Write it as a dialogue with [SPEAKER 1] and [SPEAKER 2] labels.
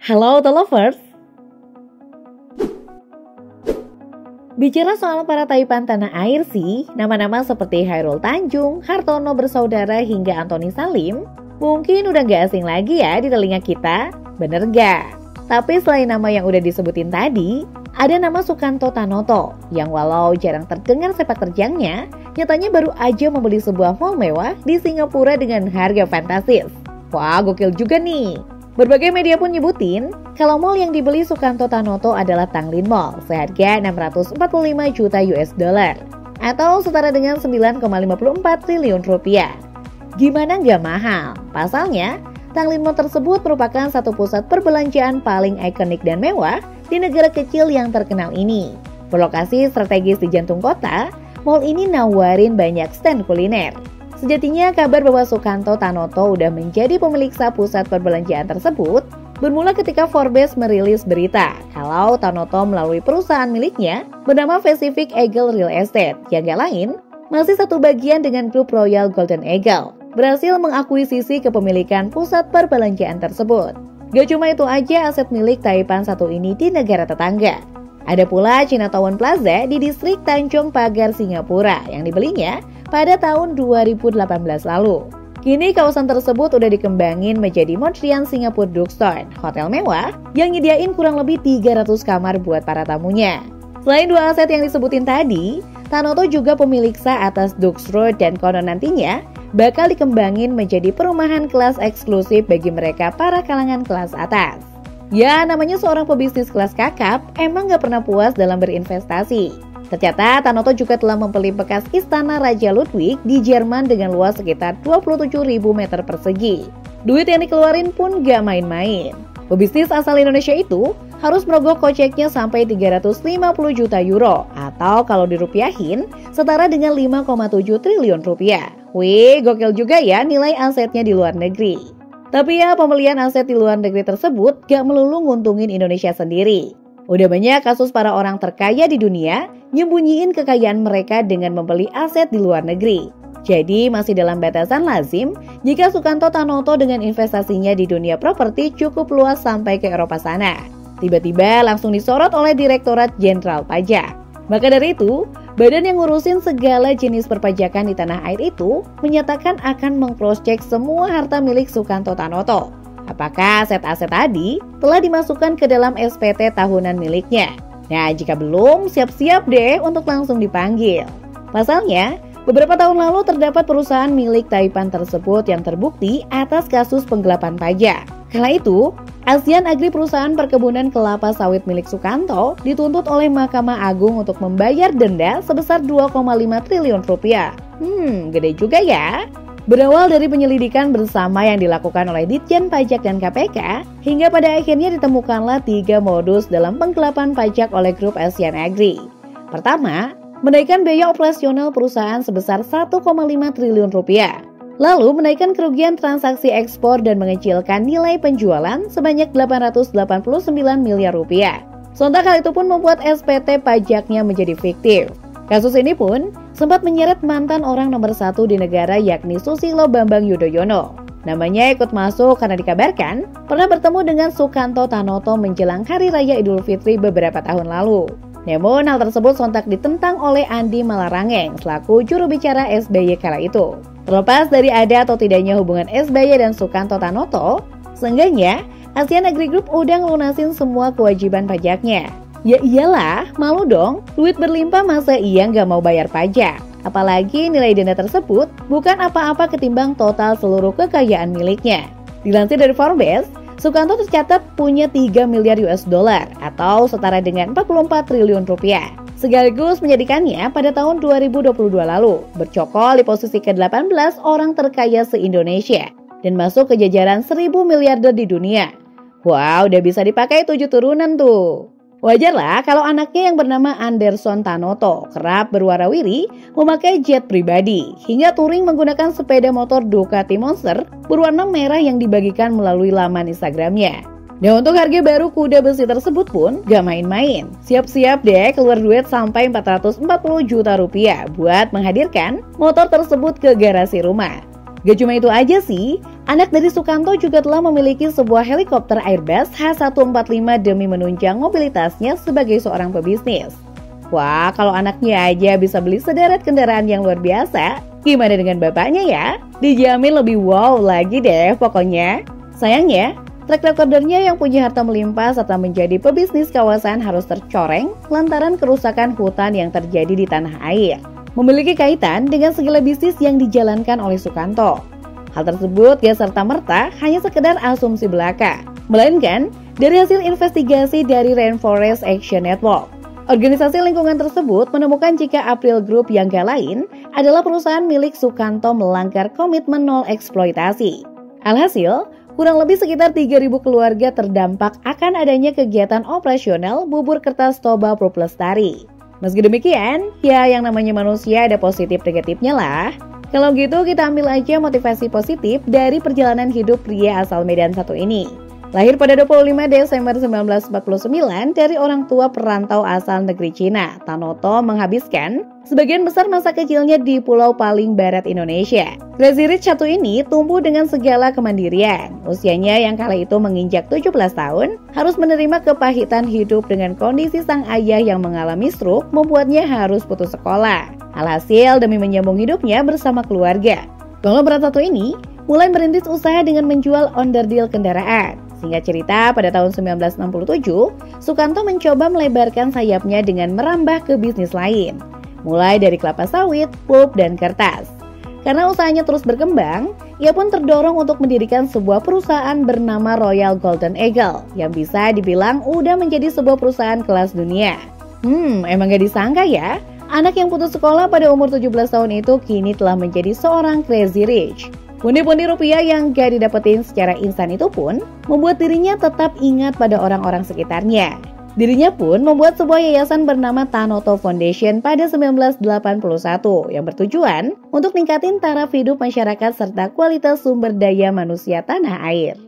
[SPEAKER 1] Halo The Lovers. Bicara soal para taipan tanah air sih, nama-nama seperti Chairul Tanjung, Hartono bersaudara hingga Antoni Salim mungkin udah gak asing lagi ya di telinga kita, bener gak? Tapi selain nama yang udah disebutin tadi, ada nama Sukanto Tanoto yang walau jarang terdengar sepak terjangnya, nyatanya baru aja membeli sebuah mall mewah di Singapura dengan harga fantastis. Wah, gokil juga nih. Berbagai media pun nyebutin kalau mall yang dibeli Sukanto Tanoto adalah Tanglin Mall seharga 645 juta US dollar atau setara dengan 9,54 triliun rupiah. Gimana nggak mahal? Pasalnya, Tanglin Mall tersebut merupakan satu pusat perbelanjaan paling ikonik dan mewah di negara kecil yang terkenal ini. Berlokasi strategis di jantung kota, mall ini nawarin banyak stand kuliner. Sejatinya kabar bahwa Sukanto Tanoto udah menjadi pemilik sah pusat perbelanjaan tersebut bermula ketika Forbes merilis berita kalau Tanoto melalui perusahaan miliknya bernama Pacific Eagle Real Estate yang gak lain masih satu bagian dengan grup Royal Golden Eagle berhasil mengakuisisi kepemilikan pusat perbelanjaan tersebut. Gak cuma itu aja aset milik taipan satu ini di negara tetangga. Ada pula Chinatown Plaza di distrik Tanjung Pagar, Singapura yang dibelinya pada tahun 2018 lalu. Kini kawasan tersebut udah dikembangin menjadi Mondrian Singapore Duxton, hotel mewah yang nyediain kurang lebih 300 kamar buat para tamunya. Selain dua aset yang disebutin tadi, Tanoto juga pemilik sah atas Dux Road dan konon nantinya bakal dikembangin menjadi perumahan kelas eksklusif bagi mereka para kalangan kelas atas. Ya, namanya seorang pebisnis kelas kakap emang gak pernah puas dalam berinvestasi. Tercatat, Tanoto juga telah membeli bekas istana Raja Ludwig di Jerman dengan luas sekitar 27.000 meter persegi. Duit yang dikeluarin pun gak main-main. Pebisnis asal Indonesia itu harus merogoh koceknya sampai 350 juta euro atau kalau dirupiahin setara dengan 5,7 triliun rupiah. Wih, gokil juga ya nilai asetnya di luar negeri. Tapi ya, pembelian aset di luar negeri tersebut gak melulu nguntungin Indonesia sendiri. Udah banyak kasus para orang terkaya di dunia nyembunyiin kekayaan mereka dengan membeli aset di luar negeri. Jadi masih dalam batasan lazim jika Sukanto Tanoto dengan investasinya di dunia properti cukup luas sampai ke Eropa sana. Tiba-tiba langsung disorot oleh Direktorat Jenderal Pajak. Maka dari itu, badan yang ngurusin segala jenis perpajakan di tanah air itu menyatakan akan meng-cross-check semua harta milik Sukanto Tanoto. Apakah aset-aset tadi telah dimasukkan ke dalam SPT tahunan miliknya? Nah, jika belum, siap-siap deh untuk langsung dipanggil. Pasalnya, beberapa tahun lalu terdapat perusahaan milik taipan tersebut yang terbukti atas kasus penggelapan pajak. Kala itu, ASEAN Agri perusahaan perkebunan kelapa sawit milik Sukanto dituntut oleh Mahkamah Agung untuk membayar denda sebesar 2,5 triliun rupiah. Gede juga ya. Berawal dari penyelidikan bersama yang dilakukan oleh Ditjen Pajak dan KPK, hingga pada akhirnya ditemukanlah 3 modus dalam penggelapan pajak oleh grup ASEAN Agri. Pertama, menaikkan biaya operasional perusahaan sebesar 1,5 triliun rupiah. Lalu menaikkan kerugian transaksi ekspor dan mengecilkan nilai penjualan sebanyak 889 miliar rupiah. Sontak hal itu pun membuat SPT pajaknya menjadi fiktif. Kasus ini pun sempat menyeret mantan orang nomor 1 di negara yakni Susilo Bambang Yudhoyono. Namanya ikut masuk karena dikabarkan pernah bertemu dengan Sukanto Tanoto menjelang Hari Raya Idul Fitri beberapa tahun lalu. Namun hal tersebut sontak ditentang oleh Andi Malarangeng selaku juru bicara SBY kala itu. Terlepas dari ada atau tidaknya hubungan SBY dan Sukanto Tanoto, seenggaknya ASEAN Agri Group udah ngelunasin semua kewajiban pajaknya. Ya iyalah, malu dong, duit berlimpah masa iya nggak mau bayar pajak? Apalagi nilai denda tersebut bukan apa-apa ketimbang total seluruh kekayaan miliknya. Dilansir dari Forbes, Sukanto tercatat punya 3 miliar US dollar atau setara dengan 44 triliun rupiah. Sekaligus menjadikannya pada tahun 2022 lalu bercokol di posisi ke-18 orang terkaya se-Indonesia dan masuk ke jajaran 1000 miliarder di dunia. Wow, udah bisa dipakai 7 turunan tuh. Wajarlah kalau anaknya yang bernama Anderson Tanoto kerap berwarawiri memakai jet pribadi hingga touring menggunakan sepeda motor Ducati Monster berwarna merah yang dibagikan melalui laman Instagramnya. Dan untuk harga baru kuda besi tersebut pun gak main-main. Siap-siap deh keluar duit sampai 440 juta rupiah buat menghadirkan motor tersebut ke garasi rumah. Gak cuma itu aja sih, Anak dari Sukanto juga telah memiliki sebuah helikopter Airbus H145 demi menunjang mobilitasnya sebagai seorang pebisnis. Wah, kalau anaknya aja bisa beli sederet kendaraan yang luar biasa, gimana dengan bapaknya ya? Dijamin lebih wow lagi deh pokoknya. Sayangnya, track recordernya yang punya harta melimpah serta menjadi pebisnis kawasan harus tercoreng lantaran kerusakan hutan yang terjadi di tanah air. Memiliki kaitan dengan segala bisnis yang dijalankan oleh Sukanto. Hal tersebut gak serta-merta hanya sekedar asumsi belaka, melainkan dari hasil investigasi dari Rainforest Action Network. Organisasi lingkungan tersebut menemukan jika April Group yang gak lain adalah perusahaan milik Sukanto melanggar komitmen nol eksploitasi. Alhasil, kurang lebih sekitar 3.000 keluarga terdampak akan adanya kegiatan operasional bubur kertas Toba Pro Lestari. Meski demikian, ya yang namanya manusia ada positif negatifnya lah. Kalau gitu kita ambil aja motivasi positif dari perjalanan hidup pria asal Medan satu ini. Lahir pada 25 Desember 1949 dari orang tua perantau asal negeri Cina, Tanoto menghabiskan sebagian besar masa kecilnya di pulau paling barat Indonesia. Crazy Rich satu ini tumbuh dengan segala kemandirian. Usianya yang kala itu menginjak 17 tahun, harus menerima kepahitan hidup dengan kondisi sang ayah yang mengalami stroke membuatnya harus putus sekolah. Alhasil demi menyambung hidupnya bersama keluarga, konglomerat satu ini mulai merintis usaha dengan menjual onderdil kendaraan. Singkat cerita, pada tahun 1967, Sukanto mencoba melebarkan sayapnya dengan merambah ke bisnis lain, mulai dari kelapa sawit, pulp, dan kertas. Karena usahanya terus berkembang, ia pun terdorong untuk mendirikan sebuah perusahaan bernama Royal Golden Eagle, yang bisa dibilang udah menjadi sebuah perusahaan kelas dunia. Emang gak disangka ya, anak yang putus sekolah pada umur 17 tahun itu kini telah menjadi seorang crazy rich. Pundi-pundi rupiah yang gak didapetin secara instan itu pun membuat dirinya tetap ingat pada orang-orang sekitarnya. Dirinya pun membuat sebuah yayasan bernama Tanoto Foundation pada 1981 yang bertujuan untuk ningkatin taraf hidup masyarakat serta kualitas sumber daya manusia tanah air.